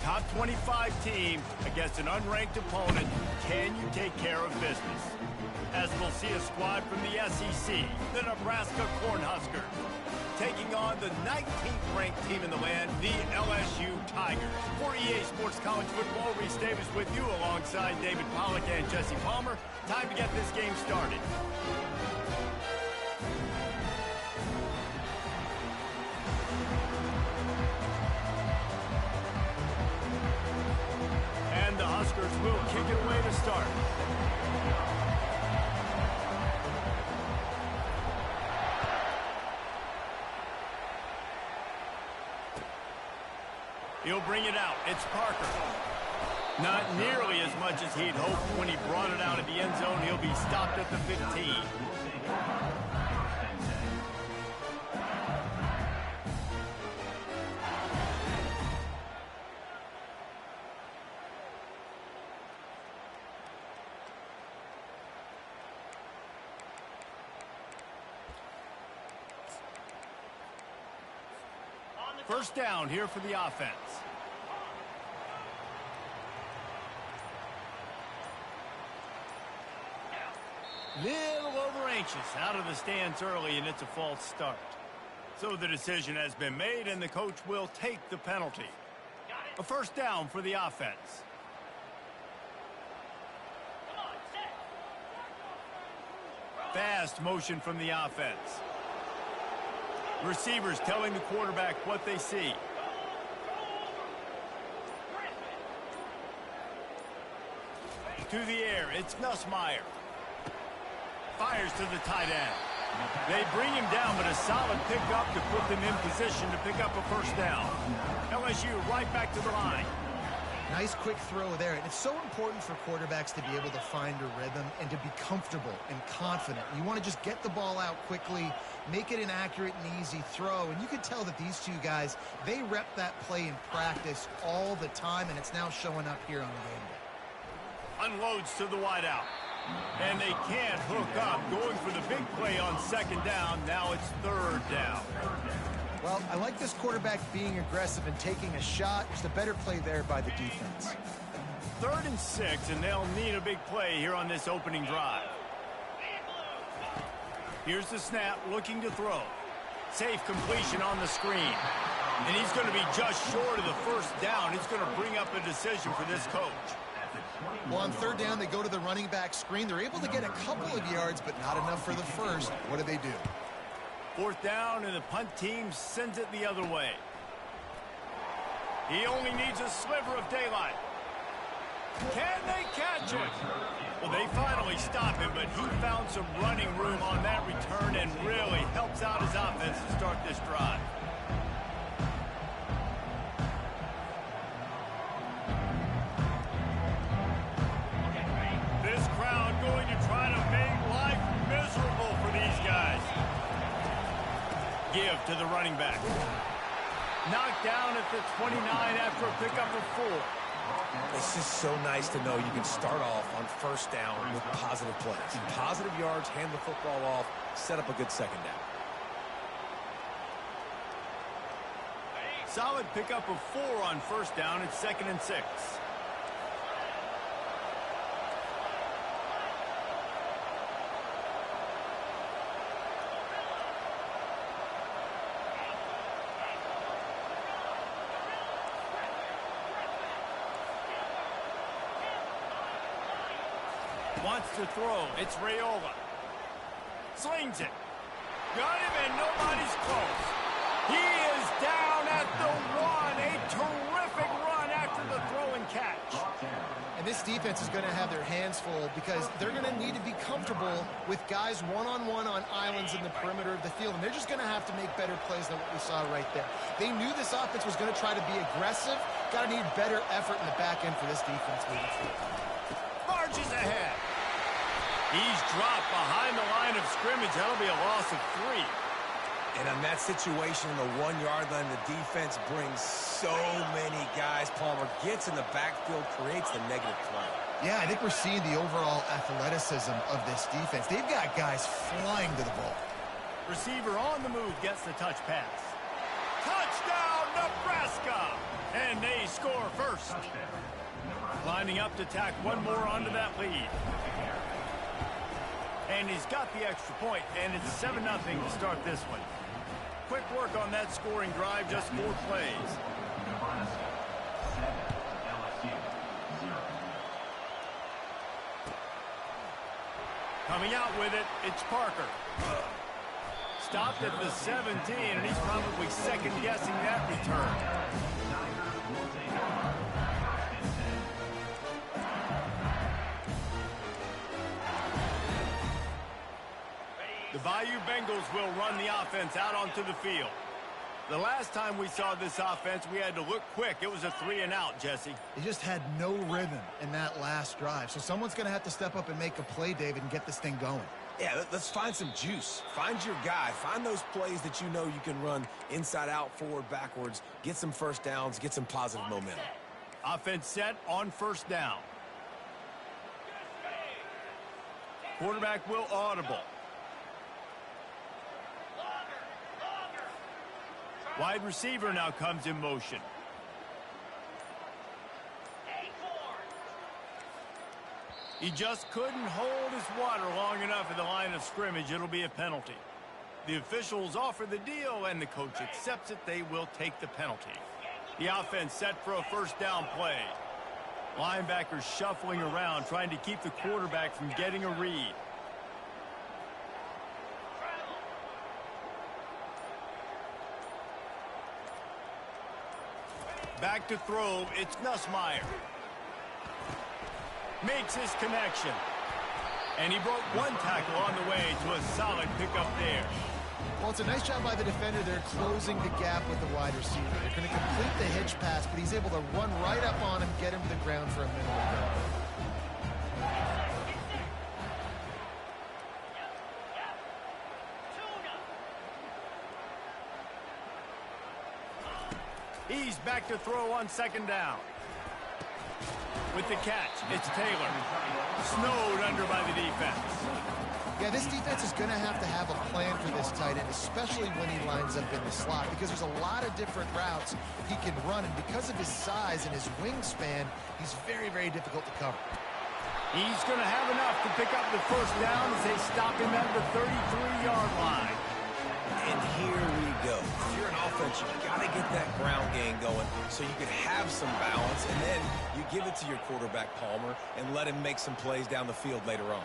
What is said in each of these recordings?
top 25 team against an unranked opponent. Can you take care of business? As we'll see a squad from the SEC, the Nebraska Cornhuskers, taking on the 19th ranked team in the land, the LSU Tigers. For EA Sports College Football, Reese Davis with you alongside David Pollack and Jesse Palmer. Time to get this game started. And the Huskers will kick it away to start. He'll bring it out. It's Parker. Not nearly as much as he'd hoped when he brought it out of the end zone. He'll be stopped at the 15. First down here for the offense. Little over anxious, out of the stance early, and it's a false start. So the decision has been made, and the coach will take the penalty. A first down for the offense. Fast motion from the offense. Receivers telling the quarterback what they see. To the air, it's Nussmeier. Fires to the tight end. They bring him down, but a solid pickup to put them in position to pick up a first down. LSU right back to the line. Nice quick throw there. And it's so important for quarterbacks to be able to find a rhythm and to be comfortable and confident. You want to just get the ball out quickly, make it an accurate and easy throw. And you can tell that these two guys, they rep that play in practice all the time, and it's now showing up here on the game day. Unloads to the wideout. And they can't hook up. Going for the big play on second down. Now it's third down. Well, I like this quarterback being aggressive and taking a shot. Just a better play there by the defense. 3rd and 6, and they'll need a big play here on this opening drive. Here's the snap, looking to throw. Safe completion on the screen. And he's going to be just short of the first down. It's going to bring up a decision for this coach. Well, on 3rd down, they go to the running back screen. They're able to get a couple of yards, but not enough for the first. What do? 4th down, and the punt team sends it the other way. He only needs a sliver of daylight. Can they catch him? Well, they finally stop him, but he found some running room on that return and really helps out his offense to start this drive. This crowd going to try to make life miserable for these guys. Give to the running back. Knocked down at the 29 after a pickup of 4. It's just so nice to know you can start off on first down with positive plays. Positive yards, hand the football off, set up a good second down. Solid pickup of 4 on first down. It's 2nd and 6. Wants to throw. It's Raiola. Slings it. Got him, and nobody's close. He is down at the 1. A terrific run after the throw and catch. And this defense is going to have their hands full because they're going to need to be comfortable with guys one-on-one on islands in the perimeter of the field. And they're just going to have to make better plays than what we saw right there. They knew this offense was going to try to be aggressive. Got to need better effort in the back end for this defense moving forward. Marches ahead. He's dropped behind the line of scrimmage. That'll be a loss of 3. And on that situation, the 1-yard line, the defense brings so many guys. Palmer gets in the backfield, creates the negative play. Yeah, I think we're seeing the overall athleticism of this defense. They've got guys flying to the ball. Receiver on the move gets the touch pass. Touchdown, Nebraska! And they score first. Lining up to tack one more onto that lead. And he's got the extra point, and it's 7-0 to start this one. Quick work on that scoring drive, just 4 plays. Coming out with it, it's Parker. Stopped at the 17, and he's probably second-guessing that return. The Bayou Bengals will run the offense out onto the field. The last time we saw this offense, we had to look quick. It was a 3-and-out, Jesse. They just had no rhythm in that last drive. So someone's going to have to step up and make a play, David, and get this thing going. Yeah, let's find some juice. Find your guy. Find those plays that you know you can run inside out, forward, backwards. Get some first downs. Get some positive momentum. Offense set on first down. Quarterback will audible. Wide receiver now comes in motion. He just couldn't hold his water long enough at the line of scrimmage. It'll be a penalty. The officials offer the deal, and the coach accepts it. They will take the penalty. The offense set for a first down play. Linebackers shuffling around, trying to keep the quarterback from getting a read. Back to throw, it's Nussmeier. Makes his connection. And he broke one tackle on the way to a solid pickup there. Well, it's a nice job by the defender. They're closing the gap with the wide receiver. They're going to complete the hitch pass, but he's able to run right up on him, get him to the ground for a minute or so. He's back to throw on second down. With the catch, it's Taylor. Snowed under by the defense. Yeah, this defense is going to have a plan for this tight end, especially when he lines up in the slot, because there's a lot of different routes he can run, and because of his size and his wingspan, he's very, very difficult to cover. He's going to have enough to pick up the first down as they stop him at the 33-yard line. And here we go. If you're an offense, you got to get that ground game going so you can have some balance, and then you give it to your quarterback, Palmer, and let him make some plays down the field later on.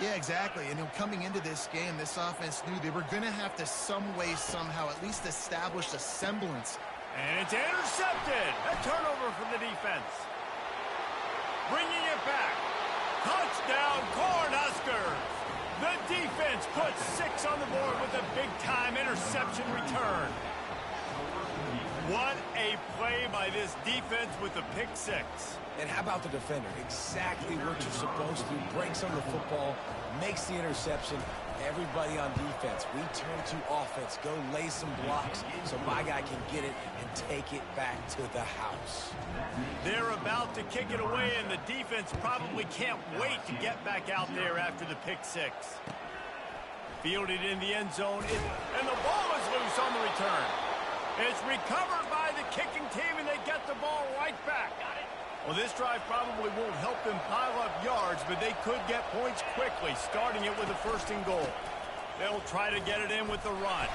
Yeah, exactly. And coming into this game, this offense knew they were going to have to some way, somehow, at least establish a semblance. And it's intercepted. A turnover for the defense. Bringing it back. Touchdown, Cornhuskers. The defense puts 6 on the board with a big-time interception return. What a play by this defense with a pick 6. And how about the defender? Exactly what you're supposed to. Breaks on the football, makes the interception. Everybody on defense, we turn to offense. Go lay some blocks so my guy can get it and take it back to the house. They're about to kick it away, and the defense probably can't wait to get back out there after the pick 6. Fielded in the end zone, and the ball is loose on the return. It's recovered by the kicking team, and they get the ball right back. Well, this drive probably won't help them pile up yards, but they could get points quickly, starting it with a 1st and goal. They'll try to get it in with the run.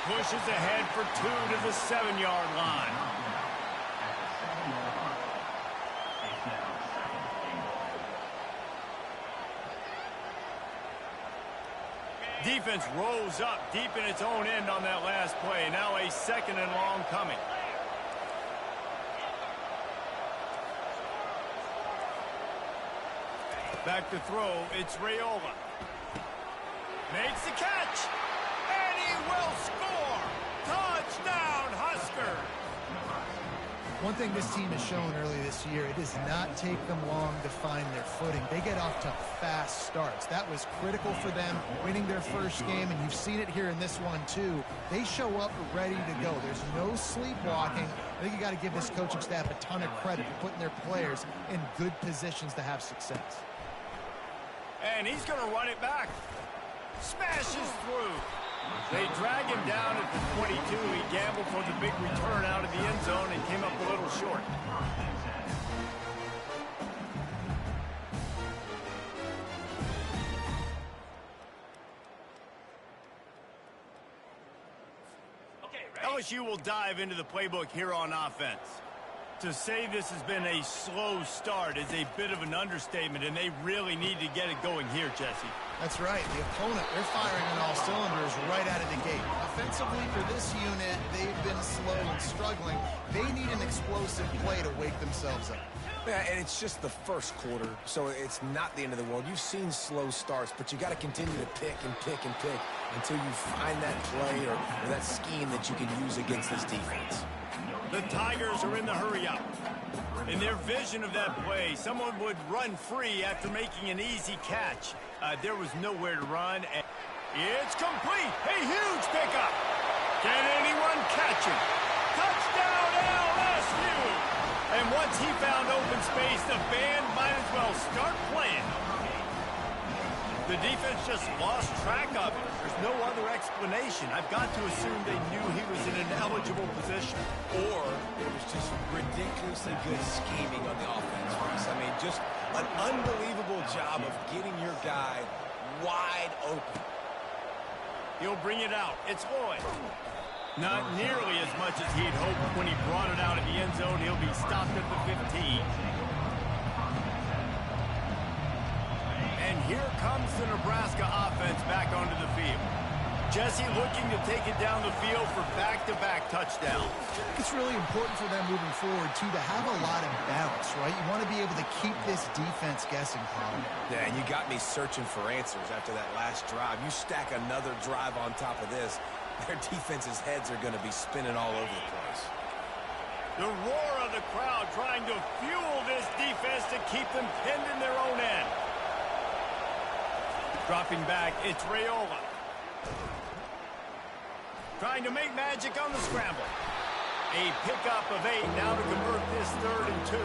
Pushes ahead for 2 to the 7-yard line. Defense rolls up deep in its own end on that last play. Now a 2nd and long coming. Back to throw, it's Raiola. Makes the catch, and he will score! Touchdown, Huskers! One thing this team has shown early this year, it does not take them long to find their footing. They get off to fast starts. That was critical for them, winning their first game, and you've seen it here in this one too. They show up ready to go. There's no sleepwalking. I think you got to give this coaching staff a ton of credit for putting their players in good positions to have success. And he's going to run it back. Smashes through. They drag him down at the 22. He gambled for the big return out of the end zone and came up a little short. LSU will dive into the playbook here on offense. To say this has been a slow start is a bit of an understatement, and they really need to get it going here, Jesse. That's right. The opponent, they're firing on all cylinders right out of the gate. Offensively, for this unit, they've been slow and struggling. They need an explosive play to wake themselves up. Yeah, and it's just the first quarter, so it's not the end of the world. You've seen slow starts, but you got to continue to pick and pick and pick until you find that play or that scheme that you can use against this defense. The Tigers are in the hurry-up. In their vision of that play, someone would run free after making an easy catch. There was nowhere to run, and it's complete. A huge pickup. Can anyone catch him? Touchdown, LSU! And once he found open space, the band might as well start playing. The defense just lost track of it. There's no other explanation. I've got to assume they knew he was in an eligible position. Or it was just ridiculously good scheming on the offense. I mean, just an unbelievable job of getting your guy wide open. He'll bring it out. It's Lloyd. Not nearly as much as he'd hoped when he brought it out of the end zone. He'll be stopped at the 15. And here comes the Nebraska offense back onto the field. Jesse looking to take it down the field for back-to-back touchdowns. It's really important for them moving forward, too, to have a lot of balance, right? You want to be able to keep this defense guessing, Colin. Yeah, and you got me searching for answers after that last drive. You stack another drive on top of this, their defense's heads are going to be spinning all over the place. The roar of the crowd trying to fuel this defense to keep them pinned in their own end. Dropping back, it's Raiola. Trying to make magic on the scramble. A pickup of 8 now to convert this 3rd and 2.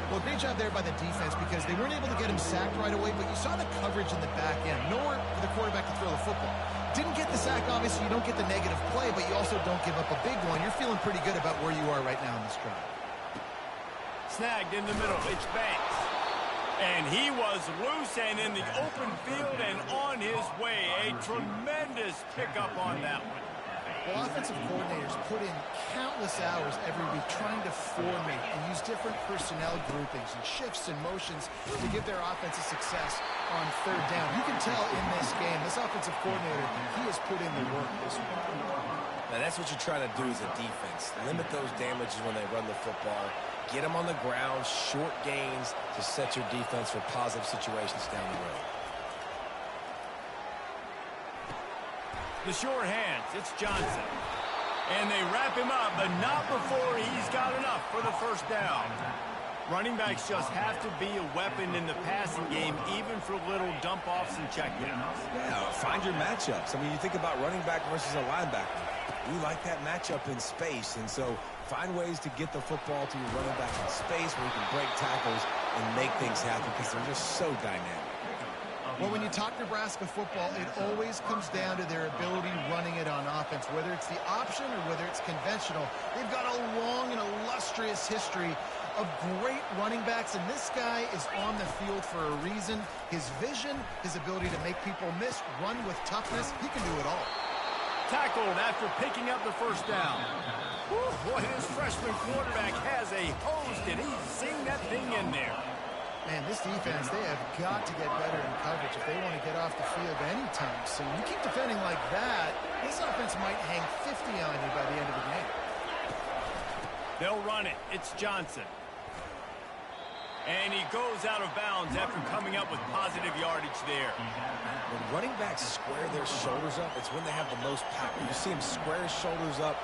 Well, great job there by the defense because they weren't able to get him sacked right away, but you saw the coverage in the back end. Nowhere for the quarterback to throw the football. Didn't get the sack, obviously. You don't get the negative play, but you also don't give up a big one. You're feeling pretty good about where you are right now in this drive. Snagged in the middle. It's Banks. And he was loose and in the open field and on his way. A tremendous pickup on that one. Well, offensive coordinators put in countless hours every week trying to formate and use different personnel groupings and shifts and motions to give their offensive success on 3rd down. You can tell in this game, this offensive coordinator, he has put in the work this week. Now, that's what you try to do as a defense. Limit those damages when they run the football. Get them on the ground, short gains to set your defense for positive situations down the road. The short hands, it's Johnson. And they wrap him up, but not before he's got enough for the 1st down. Running backs just have to be a weapon in the passing game, even for little dump-offs and checkdowns. Yeah, find your matchups. I mean, you think about running back versus a linebacker. We like that matchup in space, and so find ways to get the football to your running back in space where you can break tackles and make things happen because they're just so dynamic. Well, when you talk Nebraska football, it always comes down to their ability running it on offense, whether it's the option or whether it's conventional. They've got a long and illustrious history of great running backs, and this guy is on the field for a reason. His vision, his ability to make people miss, run with toughness, he can do it all. Tackled after picking up the 1st down. Whew, boy, this freshman quarterback has a hose. Did he sing that thing in there? Man, this defense, they have got to get better in coverage if they want to get off the field anytime soon. You keep defending like that, this offense might hang 50 on you by the end of the game. They'll run it. It's Johnson. And he goes out of bounds after coming up with positive yardage there. When running backs square their shoulders up, it's when they have the most power. You see him square his shoulders up,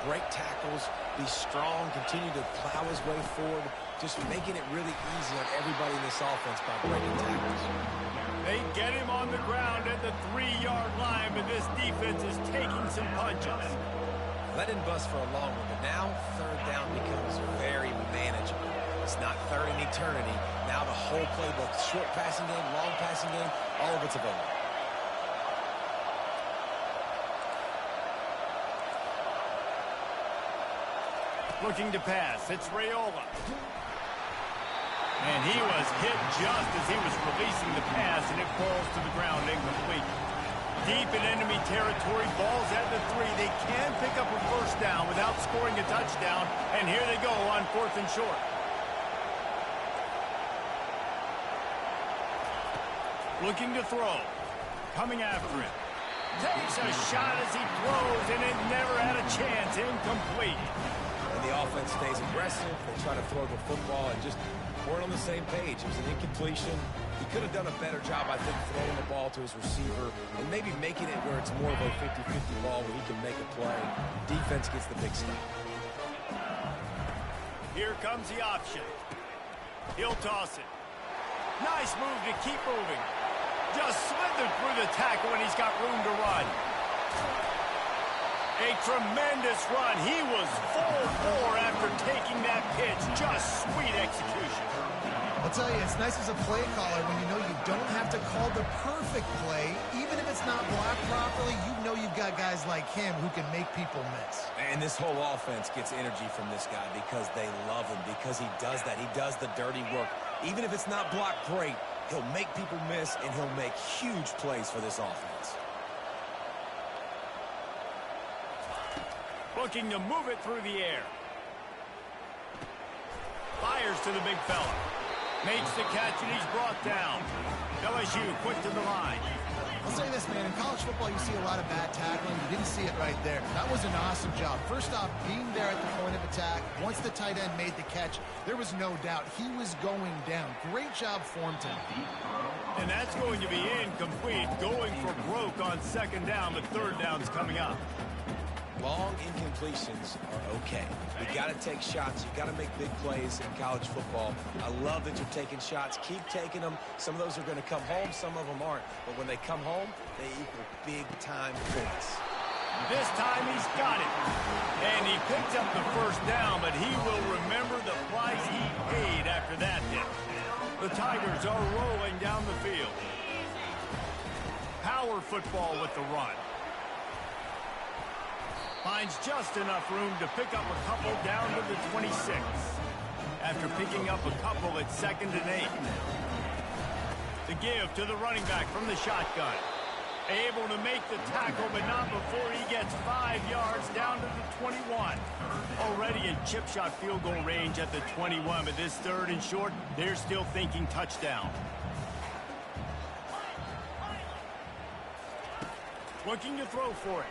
break tackles, be strong, continue to plow his way forward, just making it really easy on everybody in this offense by breaking tackles. They get him on the ground at the 3-yard line, but this defense is taking some punches. Let him bust for a long one, but now 3rd down becomes very manageable. It's not 3rd and eternity. Now the whole playbook, short passing game, long passing game, all of it's available. Looking to pass. It's Raiola. And he was hit just as he was releasing the pass, and it falls to the ground incomplete. Deep in enemy territory, ball's at the 3. They can pick up a first down without scoring a touchdown, and here they go on 4th and short. Looking to throw. Coming after it. Takes a shot as he throws, and it never had a chance. Incomplete. And the offense stays aggressive. They try to throw the football and just weren't on the same page. It was an incompletion. He could have done a better job, I think, throwing the ball to his receiver and maybe making it where it's more of a 50-50 ball where he can make a play. Defense gets the big stop. Here comes the option. He'll toss it. Nice move to keep moving. Just slithered through the tackle, and he's got room to run. A tremendous run. He was full bore after taking that pitch. Just sweet execution. I'll tell you, it's nice as a play caller when you know you don't have to call the perfect play. Even if it's not blocked properly, you know you've got guys like him who can make people miss. And this whole offense gets energy from this guy because they love him, because he does that. He does the dirty work. Even if it's not blocked great, he'll make people miss, and he'll make huge plays for this offense. Looking to move it through the air. Fires to the big fella. Makes the catch, and he's brought down. LSU quick to the line. I'll say this, man. In college football, you see a lot of bad tackling. You didn't see it right there. That was an awesome job. First off, being there at the point of attack. Once the tight end made the catch, there was no doubt he was going down. Great job for him tonight. And that's going to be incomplete. Going for broke on 2nd down. The 3rd down's coming up. Long incompletions are okay. You got to take shots. You got to make big plays in college football. I love that you're taking shots. Keep taking them. Some of those are going to come home. Some of them aren't. But when they come home, they equal big-time points. This time he's got it. And he picked up the 1st down, but he will remember the price he paid after that hit. The Tigers are rolling down the field. Power football with the run. Finds just enough room to pick up a couple down to the 26. After picking up a couple at 2nd and 8. To give to the running back from the shotgun. Able to make the tackle, but not before he gets 5 yards down to the 21. Already in chip shot field goal range at the 21, but this 3rd and short, they're still thinking touchdown. Looking to throw for it.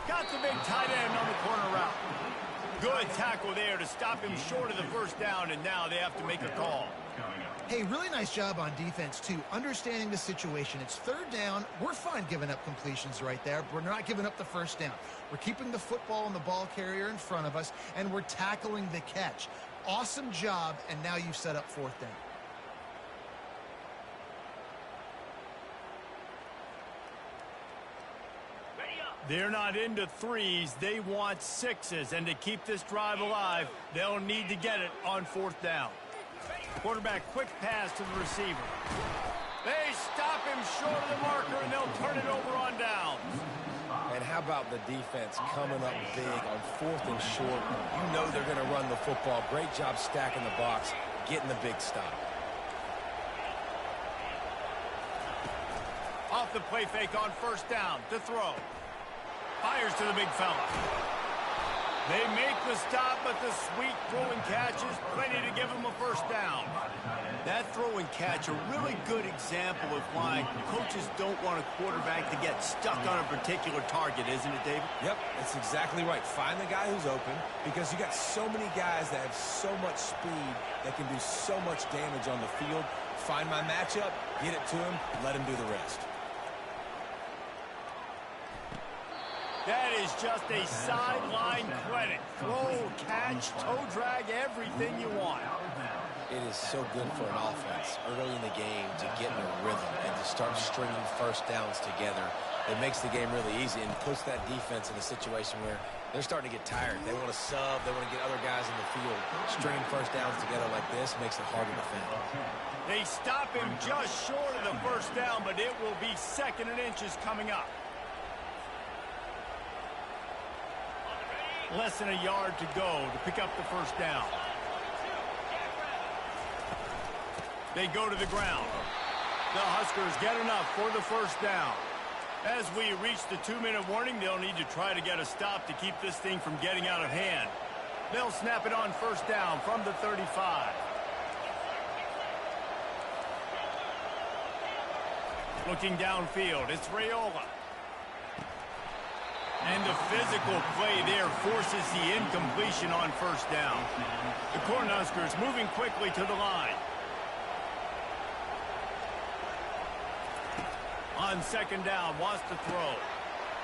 Got the big tight end on the corner route. Good tackle there to stop him short of the 1st down, and now they have to make a call. Hey, really nice job on defense, too. Understanding the situation. It's 3rd down. We're fine giving up completions right there. We're not giving up the 1st down. We're keeping the football and the ball carrier in front of us, and we're tackling the catch. Awesome job, and now you've set up 4th down. They're not into 3s. They want 6s. And to keep this drive alive, they'll need to get it on 4th down. Quarterback quick pass to the receiver. They stop him short of the marker, and they'll turn it over on downs. And how about the defense coming up big on 4th and short? You know they're going to run the football. Great job stacking the box, getting the big stop. Off the play fake on 1st down to throw. Fires to the big fella. They make the stop, but the sweet throwing catch is plenty to give him a 1st down. That throwing catch, a really good example of why coaches don't want a quarterback to get stuck on a particular target, isn't it, David? Yep, that's exactly right. Find the guy who's open, because you got so many guys that have so much speed that can do so much damage on the field. Find my matchup, get it to him, let him do the rest. That is just a sideline clinic. Throw, catch, toe drag, everything you want. It is so good for an offense early in the game to get in a rhythm and to start stringing 1st downs together. It makes the game really easy and puts that defense in a situation where they're starting to get tired. They want to sub. They want to get other guys in the field. Stringing 1st downs together like this makes it hard to defend. They stop him just short of the 1st down, but it will be 2nd and inches coming up. Less than a yard to go to pick up the first down. They go to the ground. The Huskers get enough for the first down. As we reach the 2-minute warning, they'll need to try to get a stop to keep this thing from getting out of hand. They'll snap it on first down from the 35. Looking downfield, it's Raiola. And the physical play there forces the incompletion on first down. The Cornhuskers moving quickly to the line. On second down, wants to throw.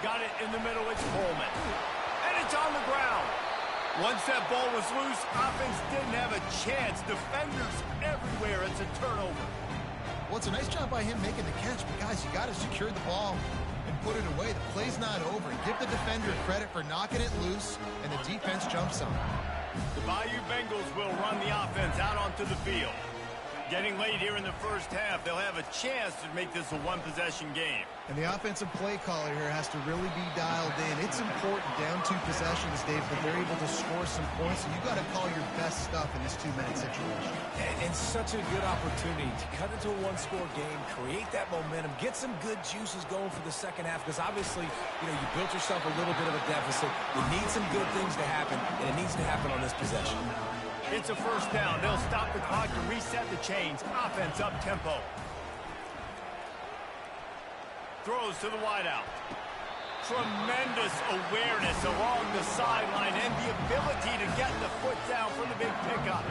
Got it in the middle, it's Coleman. And it's on the ground. Once that ball was loose, offense didn't have a chance. Defenders everywhere, it's a turnover. Well, it's a nice job by him making the catch, but guys, you got to secure the ball and put it away. The play's not over. Give the defender credit for knocking it loose, and the defense jumps on. The Bayou Bengals will run the offense out onto the field. Getting late here in the first half, they'll have a chance to make this a one-possession game. And the offensive play caller here has to really be dialed in. It's important down 2 possessions, Dave, that they're able to score some points. So you got to call your best stuff in this 2-minute situation. And such a good opportunity to cut into a one-score game, create that momentum, get some good juices going for the second half, because obviously, you built yourself a little bit of a deficit. You need some good things to happen, and it needs to happen on this possession. It's a first down. They'll stop the clock to reset the chains. Offense up tempo. Throws to the wideout. Tremendous awareness along the sideline and the ability to get the foot down for the big pickup.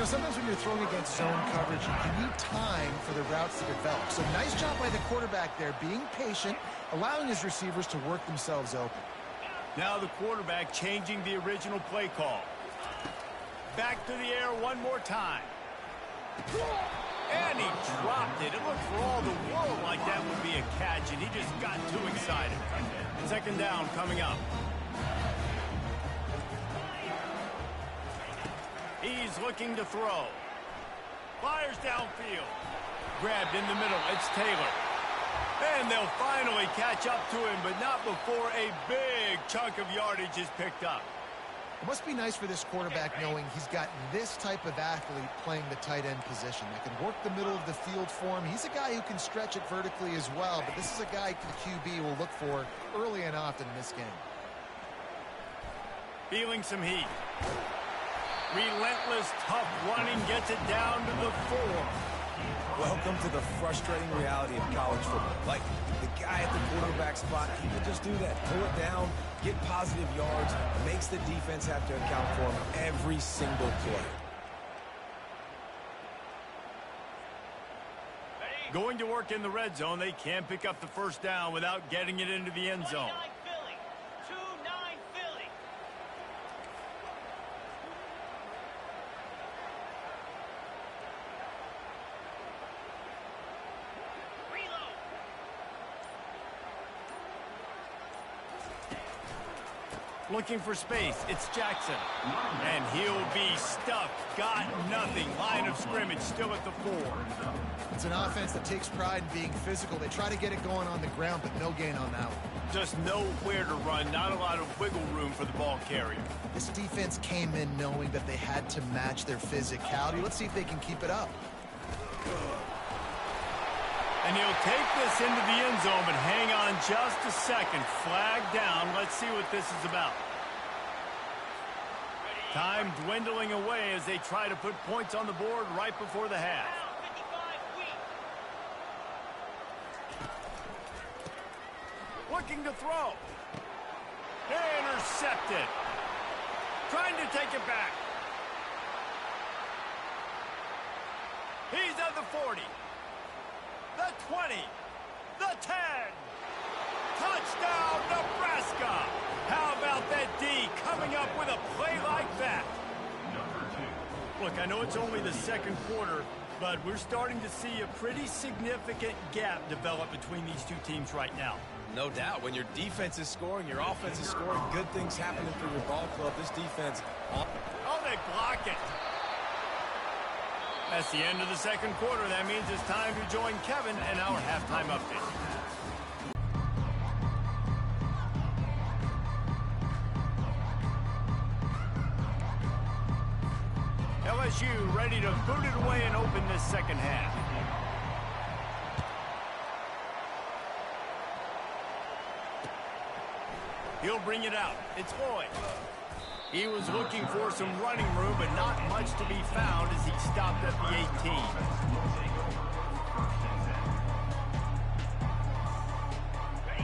Sometimes when you're throwing against zone coverage, you need time for the routes to develop. So nice job by the quarterback there, being patient, allowing his receivers to work themselves open. Now the quarterback changing the original play call. Back to the air one more time. And he dropped it. It looked for all the world like that would be a catch, and he just got too excited. Second down coming up. He's looking to throw. Fires downfield. Grabbed in the middle. It's Taylor. And they'll finally catch up to him, but not before a big chunk of yardage is picked up. It must be nice for this quarterback knowing he's got this type of athlete playing the tight end position that can work the middle of the field for him. He's a guy who can stretch it vertically as well, but this is a guy the QB will look for early and often in this game. Feeling some heat. Relentless, tough running gets it down to the 4. Welcome to the frustrating reality of college football. Like, the guy at the quarterback spot, he can just do that. Pull it down, get positive yards, makes the defense have to account for him every single play. Going to work in the red zone, they can't pick up the first down without getting it into the end zone. Looking for space, it's Jackson. And he'll be stuffed. Got nothing. Line of scrimmage still at the 4. It's an offense that takes pride in being physical. They try to get it going on the ground, but no gain on that one. Just nowhere to run. Not a lot of wiggle room for the ball carrier. This defense came in knowing that they had to match their physicality. Let's see if they can keep it up. And he'll take this into the end zone, but hang on just a second. Flag down. Let's see what this is about. Time dwindling away as they try to put points on the board right before the half. Looking to throw. Intercepted. Trying to take it back. He's at the 40. The 20, the 10, touchdown Nebraska. How about that D coming up with a play like that? Look, I know it's only the second quarter, but we're starting to see a pretty significant gap develop between these two teams right now. No doubt. When your defense is scoring, your offense is scoring, good things happening for your ball club. This defense... Oh, they block it. That's the end of the second quarter. That means it's time to join Kevin and our halftime update. LSU ready to boot it away and open this second half. He'll bring it out. It's Lloyd. He was looking for some running room, but not much to be found as he stopped at the 18.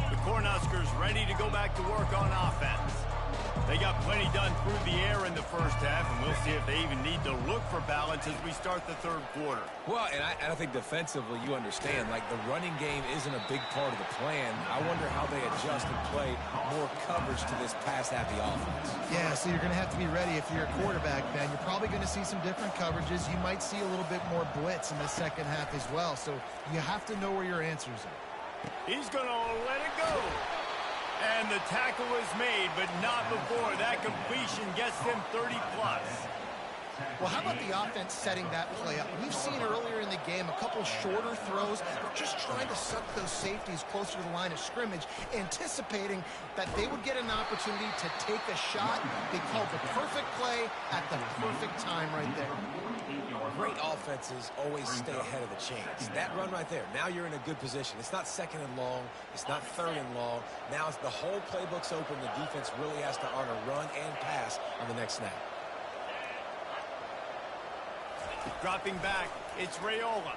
The Cornhuskers ready to go back to work on offense. They got plenty done through the air in the first half, and we'll see if they even need to look for balance as we start the third quarter. Well, and I think defensively, you understand, like the running game isn't a big part of the plan. I wonder how they adjust and play more coverage to this pass-happy offense. Yeah, so you're going to have to be ready if you're a quarterback, Ben. You're probably going to see some different coverages. You might see a little bit more blitz in the second half as well, so you have to know where your answers are. He's going to let it go. And the tackle is made, but not before that completion gets them 30-plus. Well, how about the offense setting that play up? We've seen earlier in the game a couple shorter throws. They're just trying to suck those safeties closer to the line of scrimmage, anticipating that they would get an opportunity to take a shot. They called the perfect play at the perfect time right there. Great offenses always stay ahead of the chains. That run right there, now you're in a good position. It's not second and long. It's not third and long. Now it's the whole playbook's open. The defense really has to honor run and pass on the next snap. Dropping back, it's Raiola.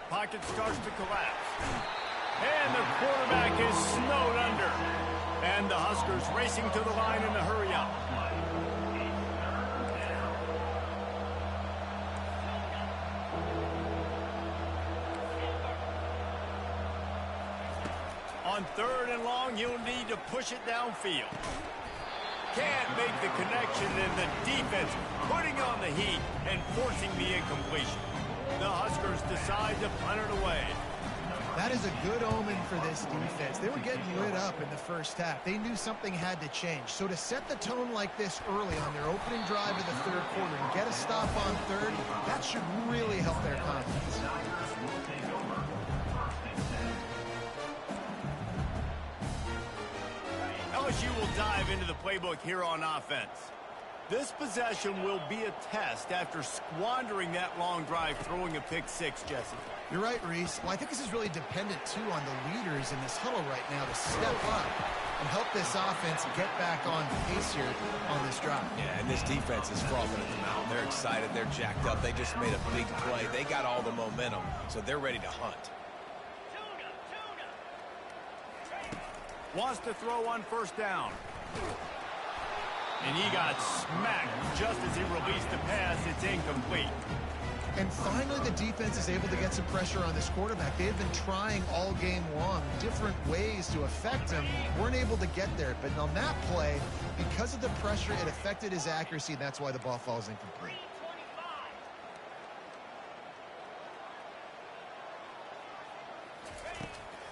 Pocket starts to collapse. And the quarterback is snowed under. And the Huskers racing to the line in the hurry-up. On third and long, you'll need to push it downfield. Can't make the connection, and the defense putting on the heat and forcing the incompletion. The Huskers decide to punt it away. That is a good omen for this defense. They were getting lit up in the first half. They knew something had to change. So to set the tone like this early on their opening drive of the third quarter and get a stop on third, that should really help their confidence. LSU will dive into the playbook here on offense. This possession will be a test after squandering that long drive, throwing a pick six, Jesse. You're right, Reese. Well, I think this is really dependent, too, on the leaders in this huddle right now to step up and help this offense get back on pace here on this drive. Yeah, and this defense is frothing at the mouth. They're excited. They're jacked up. They just made a big play. They got all the momentum, so they're ready to hunt. Wants to throw on first down. And he got smacked just as he released the pass. It's incomplete. And finally, the defense is able to get some pressure on this quarterback. They've been trying all game long different ways to affect him. Weren't able to get there. But on that play, because of the pressure, it affected his accuracy, and that's why the ball falls incomplete.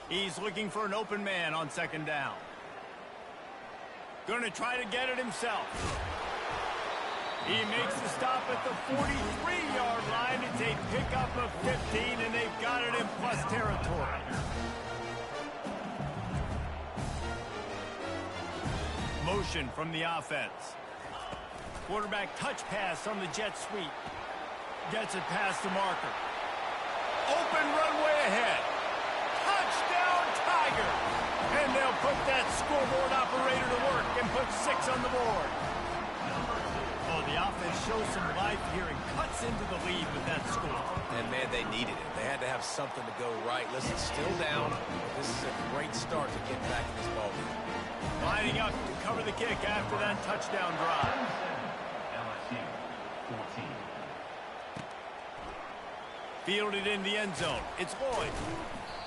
He's looking for an open man on second down. Going to try to get it himself. He makes the stop at the 43-yard line. It's a pickup of 15, and they've got it in plus territory. Motion from the offense. Quarterback touch pass on the jet sweep. Gets it past the marker. Open runway ahead. Touchdown, Tigers! And they'll put that scoreboard operator to work and put 6 on the board. Oh, the offense shows some life here and cuts into the lead with that score. And, man, they needed it. They had to have something to go right. Listen, still down. This is a great start to get back in this ballgame. Lining up to cover the kick after that touchdown drive. Fielded in the end zone. It's Lloyd.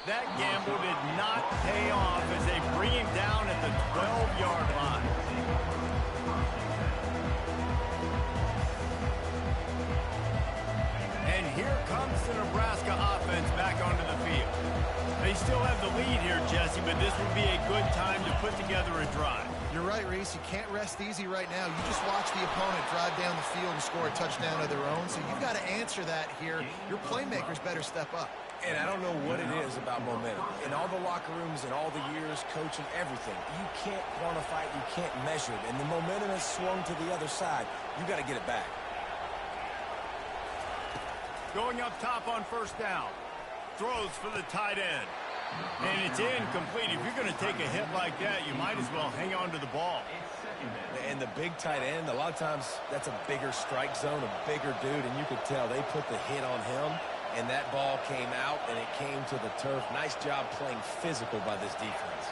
That gamble did not pay off as they bring him down at the 12-yard line. And here comes the Nebraska offense back onto the field. They still have the lead here, Jesse, but this would be a good time to put together a drive. You're right, Reese. You can't rest easy right now. You just watch the opponent drive down the field and score a touchdown of their own, so you've got to answer that here. Your playmakers better step up. And I don't know what it is about momentum. In all the locker rooms and all the years, coaching, everything, you can't quantify it, you can't measure it. And the momentum has swung to the other side. You got to get it back. Going up top on first down. Throws for the tight end. And it's incomplete. If you're going to take a hit like that, you might as well hang on to the ball. And the big tight end, a lot of times that's a bigger strike zone, a bigger dude, and you could tell they put the hit on him, and that ball came out, and it came to the turf. Nice job playing physical by this defense.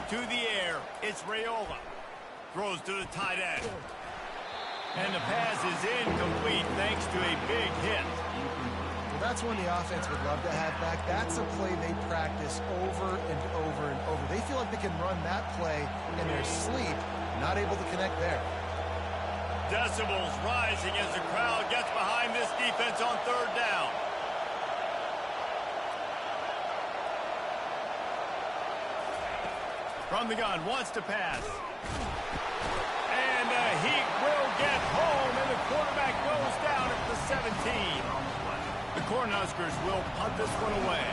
To the air, it's Raiola. Throws to the tight end. And the pass is incomplete thanks to a big hit. Well, that's one the offense would love to have back. That's a play they practice over and over and over. They feel like they can run that play in their sleep, not able to connect there. Decibels rising as the crowd gets behind this defense on third down. From the gun, wants to pass. And he will get home, and the quarterback goes down at the 17. The Cornhuskers will punt this one away.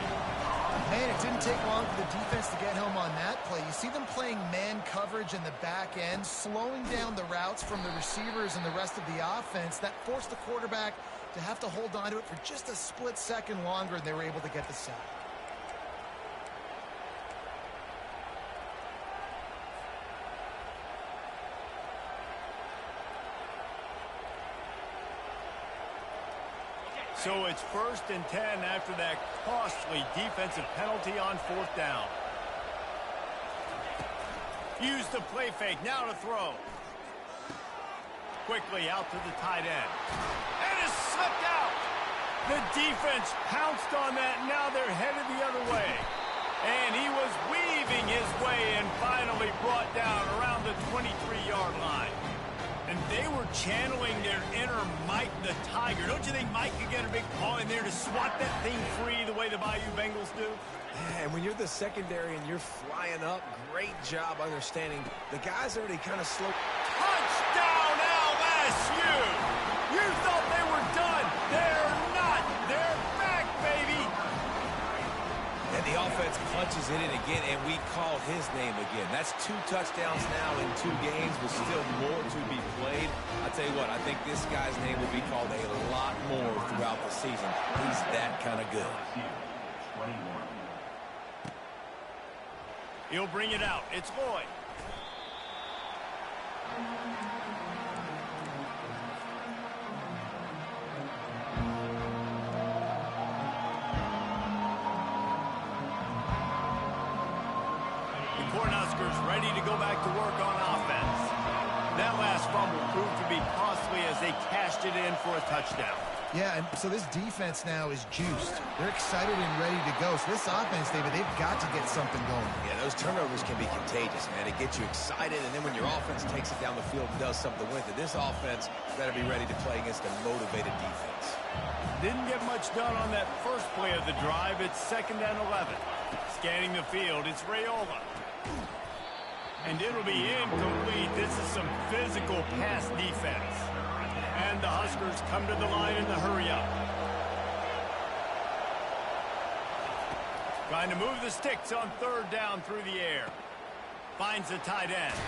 Man, it didn't take long for the defense to get home on that play. You see them playing man coverage in the back end, slowing down the routes from the receivers and the rest of the offense. That forced the quarterback to have to hold on to it for just a split second longer, and they were able to get the sack. So it's 1st and 10 after that costly defensive penalty on fourth down. Use the play fake, now to throw. Quickly out to the tight end. And it's slipped out. The defense pounced on that, now they're headed the other way. And he was weaving his way and finally brought down around the 23-yard line. And they were channeling their inner Mike the Tiger. Don't you think Mike could get a big paw in there to swat that thing free the way the Bayou Bengals do? Yeah, and when you're the secondary and you're flying up, great job understanding. The guys already kind of slow. Touchdown, LSU! You thought they were done. They're not. They're back, baby. And the offense punches it in again, and we call his name again. That's 2 touchdowns now in 2 games, but still more to be played. I tell you what, I think this guy's name will be called a lot more throughout the season. He's that kind of good. He'll bring it out. It's Lloyd. Cornhuskers ready to go back to work on offense. That last fumble proved to be costly as they cashed it in for a touchdown. Yeah, and so this defense now is juiced. They're excited and ready to go. So this offense, David, they've got to get something going. Yeah, those turnovers can be contagious, man. It gets you excited, and then when your offense takes it down the field and does something with it, this offense better be ready to play against a motivated defense. Didn't get much done on that first play of the drive. It's 2nd and 11. Scanning the field, it's Raiola. And it'll be incomplete. This is some physical pass defense. And the Huskers come to the line in the hurry-up. Trying to move the sticks on 3rd down through the air. Finds the tight end.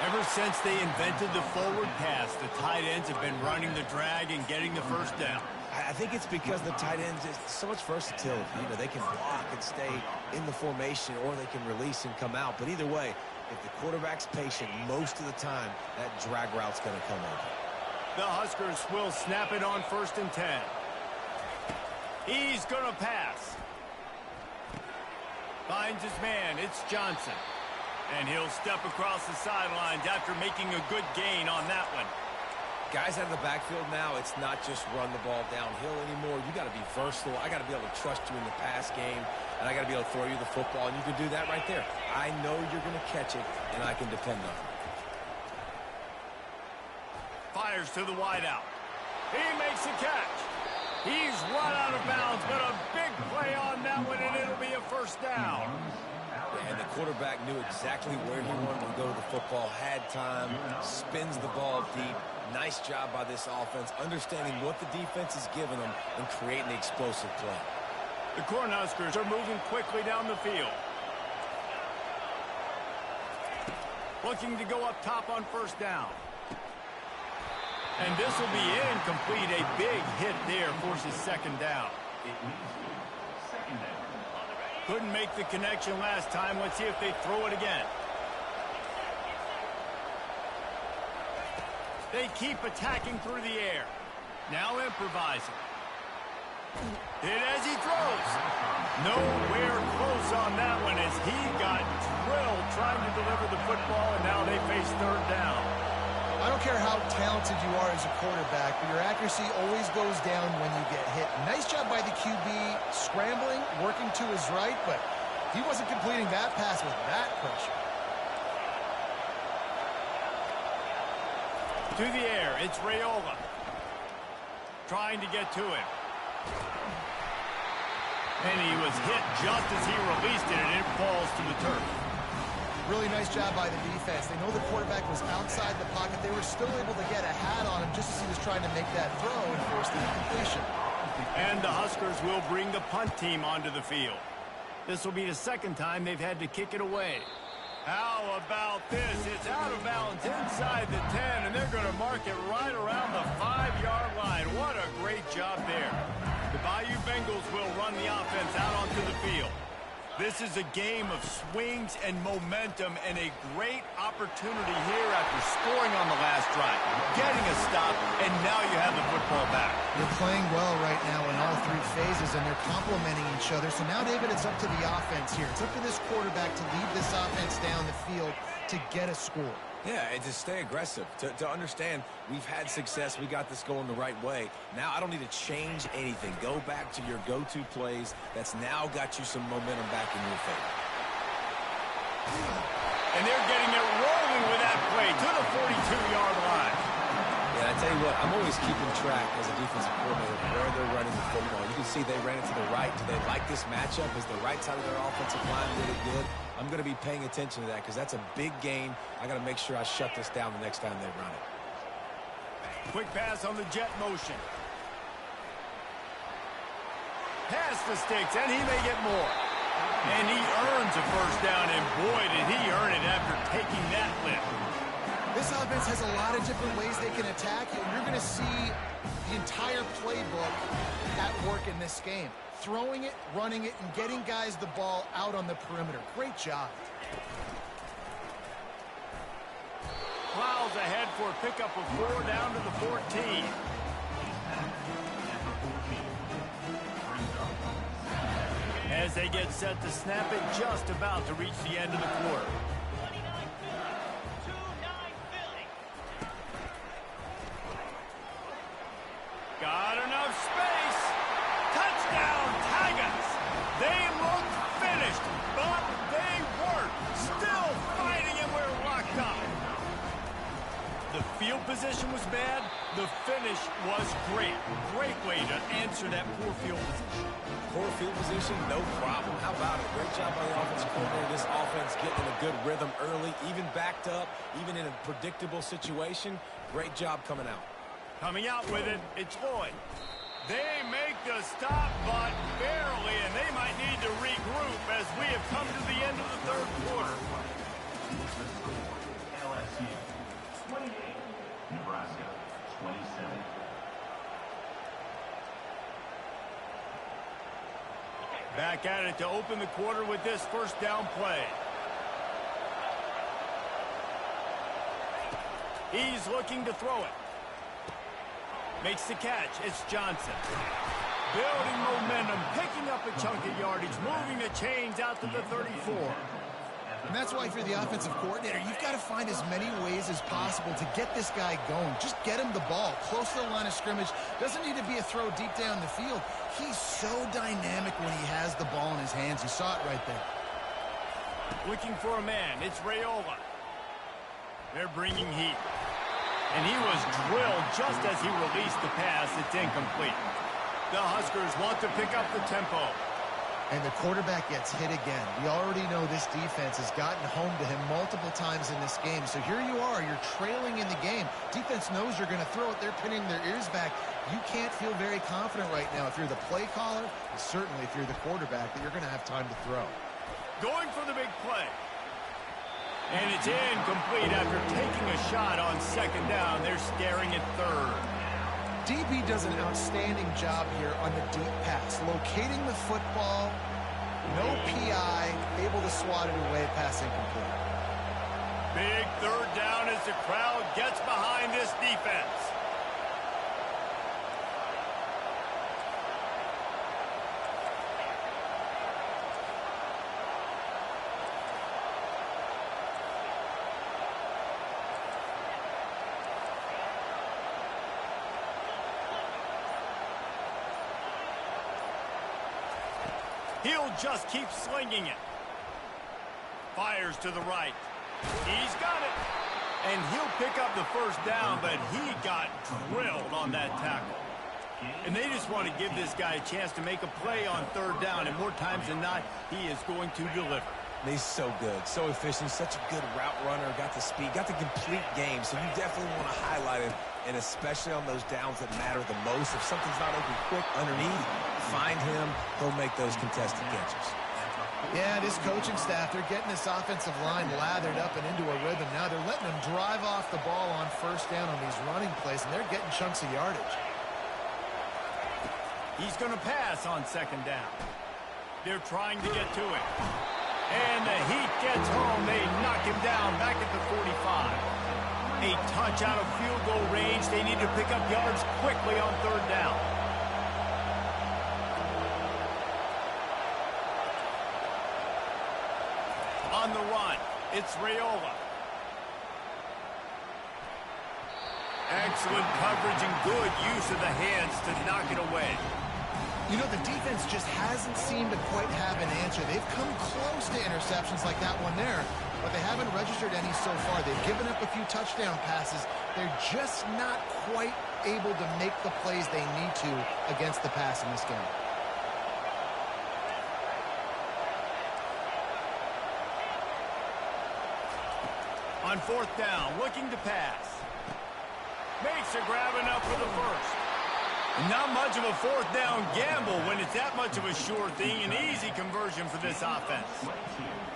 Ever since they invented the forward pass, the tight ends have been running the drag and getting the first down. I think it's because the tight ends is so much versatility. You know, they can block and stay in the formation, or they can release and come out. But either way, if the quarterback's patient, most of the time, that drag route's going to come over. The Huskers will snap it on 1st and 10. He's going to pass. Finds his man. It's Johnson. And he'll step across the sidelines after making a good gain on that one. Guys out of the backfield now, it's not just run the ball downhill anymore. You got to be versatile. I got to be able to trust you in the pass game, and I got to be able to throw you the football, and you can do that right there. I know you're going to catch it, and I can depend on it. fires to the wideout. He makes a catch. He's run out of bounds, but a big play on that one, and it'll be a first down. And the quarterback knew exactly where he wanted to go with the football, had time, spins the ball deep. Nice job by this offense, understanding what the defense is giving them and creating the explosive play. The Cornhuskers are moving quickly down the field. Looking to go up top on first down. And this will be incomplete. A big hit there forces second down. Couldn't make the connection last time. Let's see if they throw it again. They keep attacking through the air. Now improvising. Hit as he throws. Nowhere close on that one as he got drilled trying to deliver the football, and now they face third down. I don't care how talented you are as a quarterback, but your accuracy always goes down when you get hit. Nice job by the QB scrambling, working to his right, but he wasn't completing that pass with that pressure. To the air, it's Raiola. Trying to get to him. And he was hit just as he released it, and it falls to the turf. Really nice job by the defense. They know the quarterback was outside the pocket. They were still able to get a hat on him just as he was trying to make that throw and force the incompletion. And the Huskers will bring the punt team onto the field. This will be the second time they've had to kick it away. How about this? It's out of bounds inside the 10, and they're going to mark it right around the 5-yard line. What a great job there. The Bayou Bengals will run the offense out onto the field. This is a game of swings and momentum, and a great opportunity here after scoring on the last drive, getting a stop, and now you have the football back. They're playing well right now in all three phases, and they're complementing each other. So now, David, it's up to the offense here. It's up to this quarterback to lead this offense down the field to get a score. Yeah, and to stay aggressive, to understand we've had success, we got this going the right way. Now I don't need to change anything. Go back to your go-to plays. That's now got you some momentum back in your favor. And they're getting it rolling with that play to the 42-yard line. Yeah, I tell you what, I'm always keeping track as a defensive coordinator where they're running the football. You can see they ran it to the right. Do they like this matchup? Is the right side of their offensive line really good? I'm going to be paying attention to that because that's a big game. I got to make sure I shut this down the next time they run it. Quick pass on the jet motion. Pass the sticks, and he may get more. And he earns a first down, and boy, did he earn it after taking that lift. This offense has a lot of different ways they can attack you, and you're going to see the entire playbook at work in this game. Throwing it, running it, and getting guys the ball out on the perimeter. Great job. Plows ahead for a pickup of 4 down to the 14. As they get set to snap it, just about to reach the end of the quarter. Got enough space. Touchdown, Tigers. They look finished, but they weren't. Still fighting, and we're locked up. The field position was bad. The finish was great. Great way to answer that poor field position. Poor field position, no problem. How about it? Great job by the offensive coordinator. This offense getting in a good rhythm early, even backed up, even in a predictable situation. Great job coming out. Coming out with it, it's Lloyd. They make the stop, but barely, and they might need to regroup as we have come to the end of the third quarter. LSU 28, Nebraska 27. Back at it to open the quarter with this first down play. He's looking to throw it. Makes the catch. It's Johnson. Building momentum, picking up a chunk of yardage, moving the chains out to the 34. And that's why, if you're the offensive coordinator, you've got to find as many ways as possible to get this guy going. Just get him the ball close to the line of scrimmage. Doesn't need to be a throw deep down the field. He's so dynamic when he has the ball in his hands. You saw it right there. Looking for a man. It's Raiola. They're bringing heat. And he was drilled just as he released the pass. It's incomplete. The Huskers want to pick up the tempo. And the quarterback gets hit again. We already know this defense has gotten home to him multiple times in this game. So here you are, you're trailing in the game. Defense knows you're going to throw it. They're pinning their ears back. You can't feel very confident right now if you're the play caller, and certainly if you're the quarterback, that you're going to have time to throw. Going for the big play. And it's incomplete after taking a shot on second down. They're staring at third. DB does an outstanding job here on the deep pass, locating the football, no PI, able to swat it away, pass incomplete. Big third down as the crowd gets behind this defense. He'll just keep slinging it. Fires to the right. He's got it. And he'll pick up the first down, but he got drilled on that tackle. And they just want to give this guy a chance to make a play on third down, and more times than not, he is going to deliver. He's so good, so efficient, such a good route runner, got the speed, got the complete game, so you definitely want to highlight him, and especially on those downs that matter the most. If something's not open quick underneath, find him, he'll make those contested catches. Yeah, this coaching staff, they're getting this offensive line lathered up and into a rhythm. Now they're letting them drive off the ball on first down on these running plays, and they're getting chunks of yardage. He's going to pass on second down. They're trying to get to it. And the heat gets home. They knock him down back at the 45. A touch out of field goal range. They need to pick up yards quickly on third down. On the run, it's Raiola. Excellent coverage and good use of the hands to knock it away. You know, the defense just hasn't seemed to quite have an answer. They've come close to interceptions like that one there, but they haven't registered any so far. They've given up a few touchdown passes. They're just not quite able to make the plays they need to against the pass in this game. On fourth down, looking to pass. Makes a grab enough for the first. Not much of a fourth down gamble when it's that much of a sure thing. An easy conversion for this offense.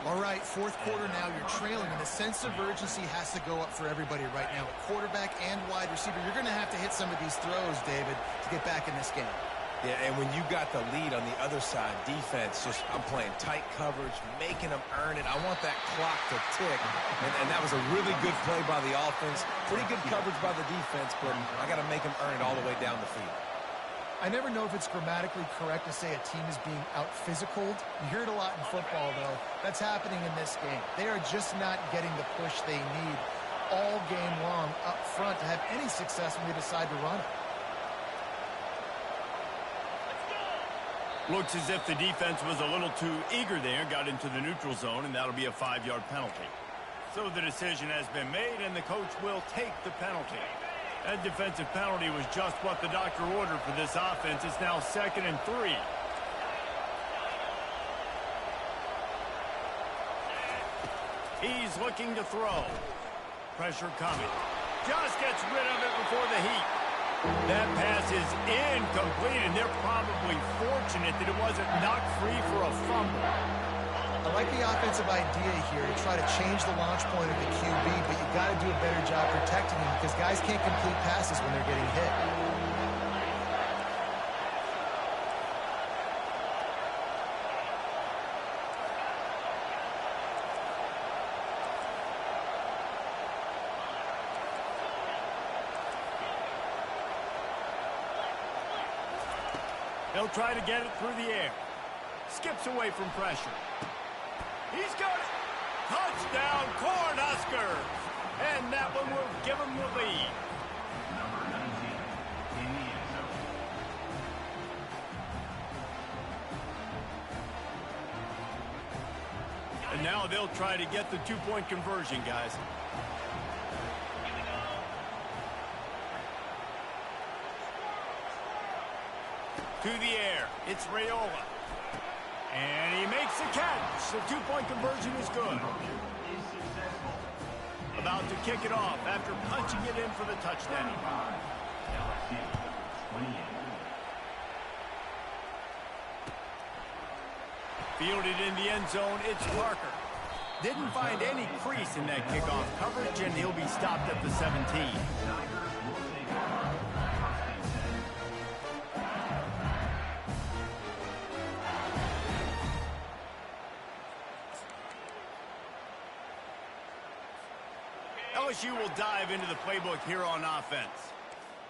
All right, fourth quarter now, you're trailing, and the sense of urgency has to go up for everybody right now. At quarterback and wide receiver, you're going to have to hit some of these throws, David, to get back in this game. Yeah, and when you got the lead on the other side, defense, I'm playing tight coverage, making them earn it. I want that clock to tick, and that was a really good play by the offense. Pretty good coverage by the defense, but I got to make them earn it all the way down the field. I never know if it's grammatically correct to say a team is being out-physicaled. You hear it a lot in football, though. That's happening in this game. They are just not getting the push they need all game long up front to have any success when they decide to run it. Looks as if the defense was a little too eager there, got into the neutral zone, and that'll be a 5-yard penalty. So the decision has been made, and the coach will take the penalty. That defensive penalty was just what the doctor ordered for this offense. It's now 2nd and 3. He's looking to throw. Pressure coming. Just gets rid of it before the heat. That pass is incomplete, and they're probably fortunate that it wasn't knocked free for a fumble. I like the offensive idea here to try to change the launch point of the QB, but you got to do a better job protecting him because guys can't complete passes when they're getting hit. They'll try to get it through the air. Skips away from pressure. He's got it. Touchdown, Cornhuskers. And that one will give them the lead. Number 19 in the end zone. And now they'll try to get the 2-point conversion, guys. To the air. It's Raiola. And he makes the catch. The two-point conversion is good. About to kick it off after punching it in for the touchdown. Fielded in the end zone, it's Parker. Didn't find any crease in that kickoff coverage, and he'll be stopped at the 17. LSU will dive into the playbook here on offense.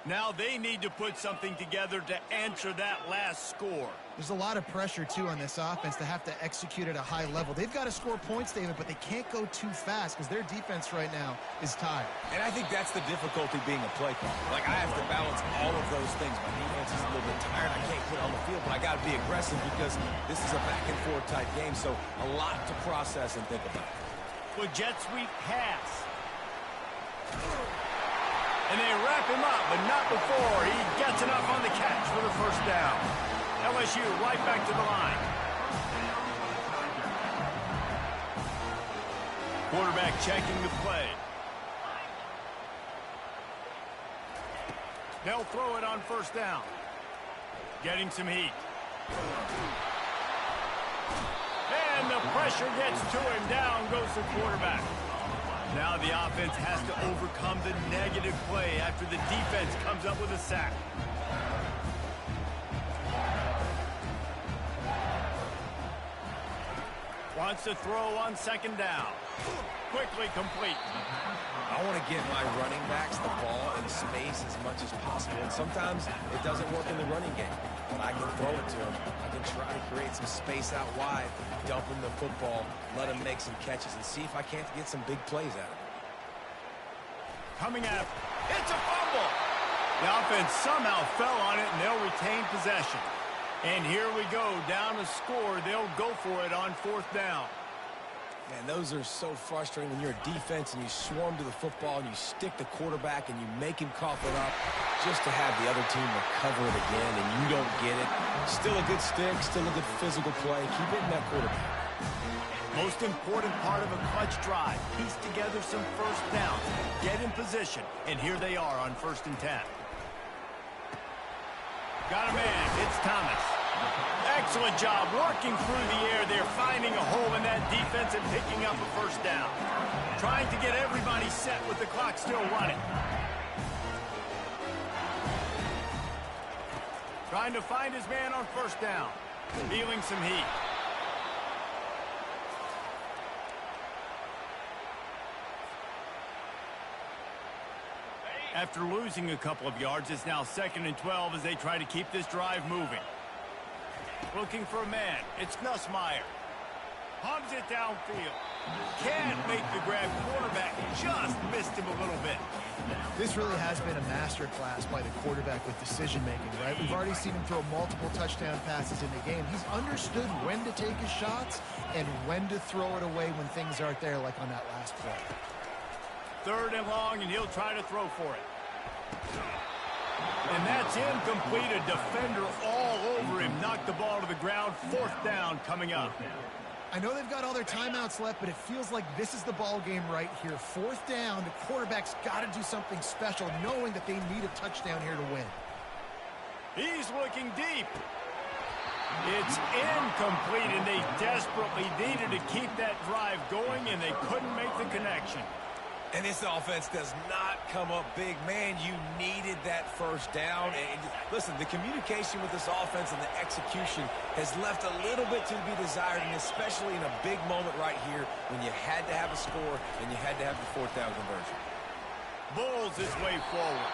Now they need to put something together to answer that last score. There's a lot of pressure, too, on this offense to have to execute at a high level. They've got to score points, David, but they can't go too fast because their defense right now is tired. And I think that's the difficulty being a play caller. Like, I have to balance all of those things. My defense is a little bit tired. I can't put it on the field, but I got to be aggressive because this is a back-and-forth type game, so a lot to process and think about. With jet sweep pass. And they wrap him up, but not before he gets enough on the catch for the first down. LSU right back to the line. Quarterback checking the play. They'll throw it on first down. Getting some heat. And the pressure gets to him. Down goes the quarterback. Now the offense has to overcome the negative play after the defense comes up with a sack. Wants to throw on second down. Quickly complete. I want to get my running backs the ball in space as much as possible. And sometimes it doesn't work in the running game. But I can throw it to them. I can try to create some space out wide, dump him the football, let him make some catches, and see if I can't get some big plays out of him. Coming up, it's a fumble. The offense somehow fell on it, and they'll retain possession. And here we go, down a score. They'll go for it on fourth down. Man, those are so frustrating when you're a defense and you swarm to the football and you stick the quarterback and you make him cough it up just to have the other team recover it again and you don't get it. Still a good stick, still a good physical play. Keep hitting that quarterback. Most important part of a clutch drive. Piece together some first downs. Get in position. And here they are on 1st and 10. Got a man. It's Thomas. Excellent job working through the air. They're finding a hole in that defense and picking up a first down. Trying to get everybody set with the clock still running. Trying to find his man on first down. Feeling some heat. After losing a couple of yards, it's now 2nd and 12 as they try to keep this drive moving. Looking for a man. It's Nussmeier. Hums it downfield. Can't make the grab. Quarterback just missed him a little bit. This really has been a masterclass by the quarterback with decision-making, right? We've already seen him throw multiple touchdown passes in the game. He's understood when to take his shots and when to throw it away when things aren't there, like on that last play. 3rd and long, and he'll try to throw for it. And that's incomplete. A defender all over him. Knocked the ball to the ground. 4th down coming up. I know they've got all their timeouts left, but it feels like this is the ball game right here. 4th down, the quarterback's got to do something special, knowing that they need a touchdown here to win. He's looking deep. It's incomplete, and they desperately needed to keep that drive going, and they couldn't make the connection. And this offense does not come up big. Man, you needed that first down. And listen, the communication with this offense and the execution has left a little bit to be desired, and especially in a big moment right here when you had to have a score and you had to have the 4th down conversion. Bulls his way forward.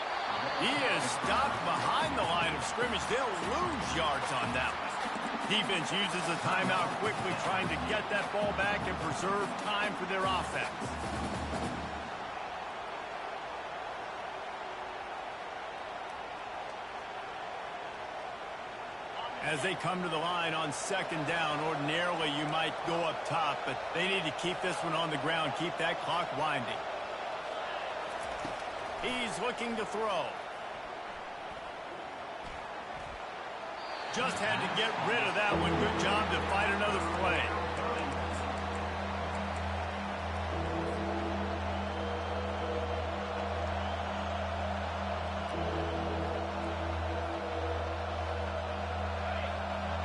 He is stopped behind the line of scrimmage. They'll lose yards on that one. Defense uses a timeout quickly, trying to get that ball back and preserve time for their offense. As they come to the line on 2nd down, ordinarily you might go up top, but they need to keep this one on the ground, keep that clock winding. He's looking to throw. Just had to get rid of that one. Good job to fight another play.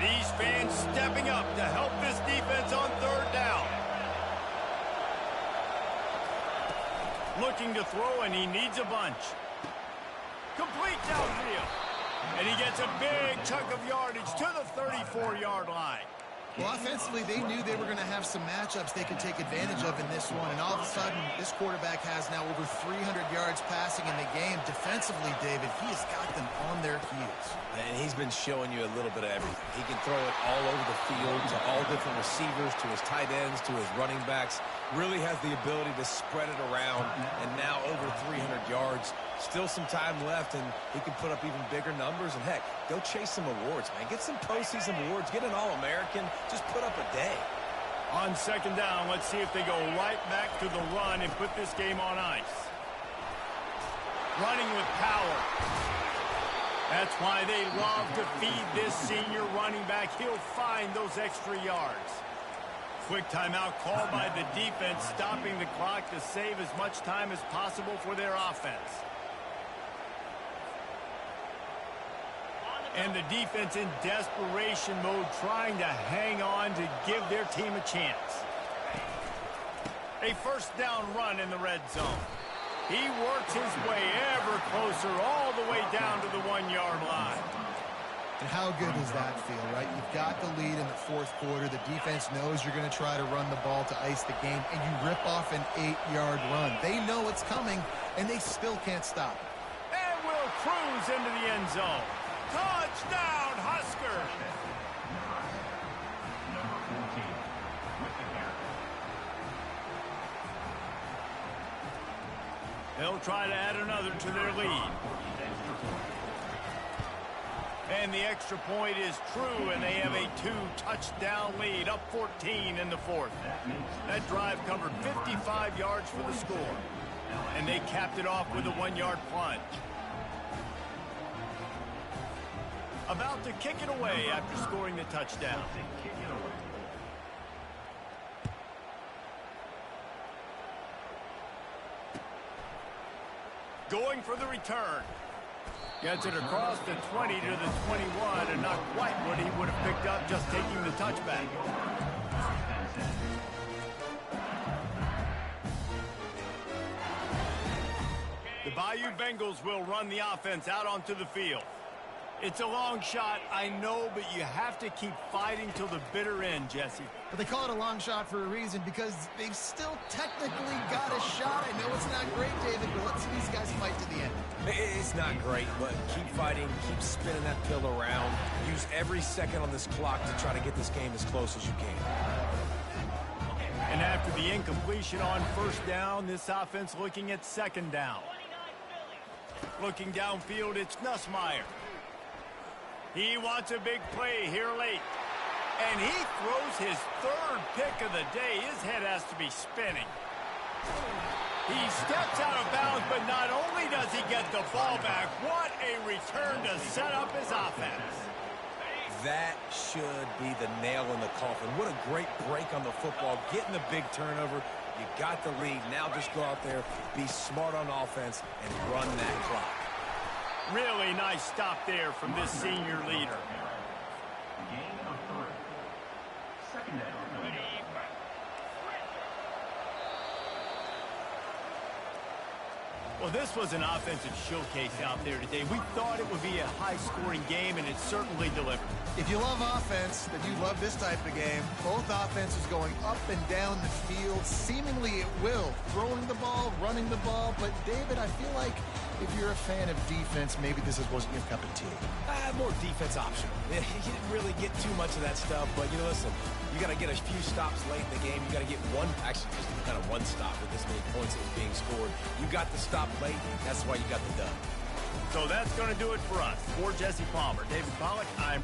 These fans stepping up to help this defense on third down. Looking to throw, and he needs a bunch. Complete downfield. And he gets a big chunk of yardage to the 34-yard line. Well, offensively, they knew they were going to have some matchups they could take advantage of in this one. And all of a sudden, this quarterback has now over 300 yards passing in the game. Defensively, David, he has got them on their heels. And he's been showing you a little bit of everything. He can throw it all over the field to all different receivers, to his tight ends, to his running backs. Really has the ability to spread it around. And now over 300 yards. Still some time left, and he can put up even bigger numbers. And, heck, go chase some awards, man. Get some postseason awards. Get an All-American. Just put up a day. On second down, let's see if they go right back to the run and put this game on ice. Running with power. That's why they love to feed this senior running back. He'll find those extra yards. Quick timeout called by the defense, stopping the clock to save as much time as possible for their offense. And the defense in desperation mode, trying to hang on to give their team a chance. A first down run in the red zone. He works his way ever closer all the way down to the 1-yard line. And how good does that feel, right? You've got the lead in the fourth quarter. The defense knows you're going to try to run the ball to ice the game, and you rip off an 8-yard run. They know it's coming, and they still can't stop it. And will cruise into the end zone. Touchdown, Husker! Number 14 with the carry. They'll try to add another to their lead. And the extra point is true, and they have a 2-touchdown lead, up 14 in the fourth. That drive covered 55 yards for the score. And they capped it off with a 1-yard plunge. About to kick it away after scoring the touchdown. Going for the return. Gets it across the 20 to the 21, and not quite what he would have picked up just taking the touchback. The Bayou Bengals will run the offense out onto the field. It's a long shot, I know, but you have to keep fighting till the bitter end, Jesse. But they call it a long shot for a reason, because they've still technically got a shot. I know it's not great, David, but let's see these guys fight to the end. It's not great, but keep fighting, keep spinning that pill around. Use every second on this clock to try to get this game as close as you can. And after the incompletion on first down, this offense looking at second down. Looking downfield, it's Nussmeier. He wants a big play here late. And he throws his third pick of the day. His head has to be spinning. He steps out of bounds, but not only does he get the ball back, what a return to set up his offense. That should be the nail in the coffin. What a great break on the football. Getting the big turnover. You got the lead. Now just go out there, be smart on offense, and run that clock. Really nice stop there from this senior leader. Gain of 3. Second down. Well, this was an offensive showcase out there today. We thought it would be a high-scoring game, and it certainly delivered. If you love offense, then you love this type of game. Both offenses going up and down the field, seemingly at will. Throwing the ball, running the ball. But, David, I feel like if you're a fan of defense, maybe this wasn't your cup of tea. More defense optional. You didn't really get too much of that stuff, but, listen, you got to get a few stops late in the game. You got to get just kind of one stop with this many points that was being scored. You got the stop late. That's why you got the dub. So that's going to do it for us. For Jesse Palmer, David Pollack, I'm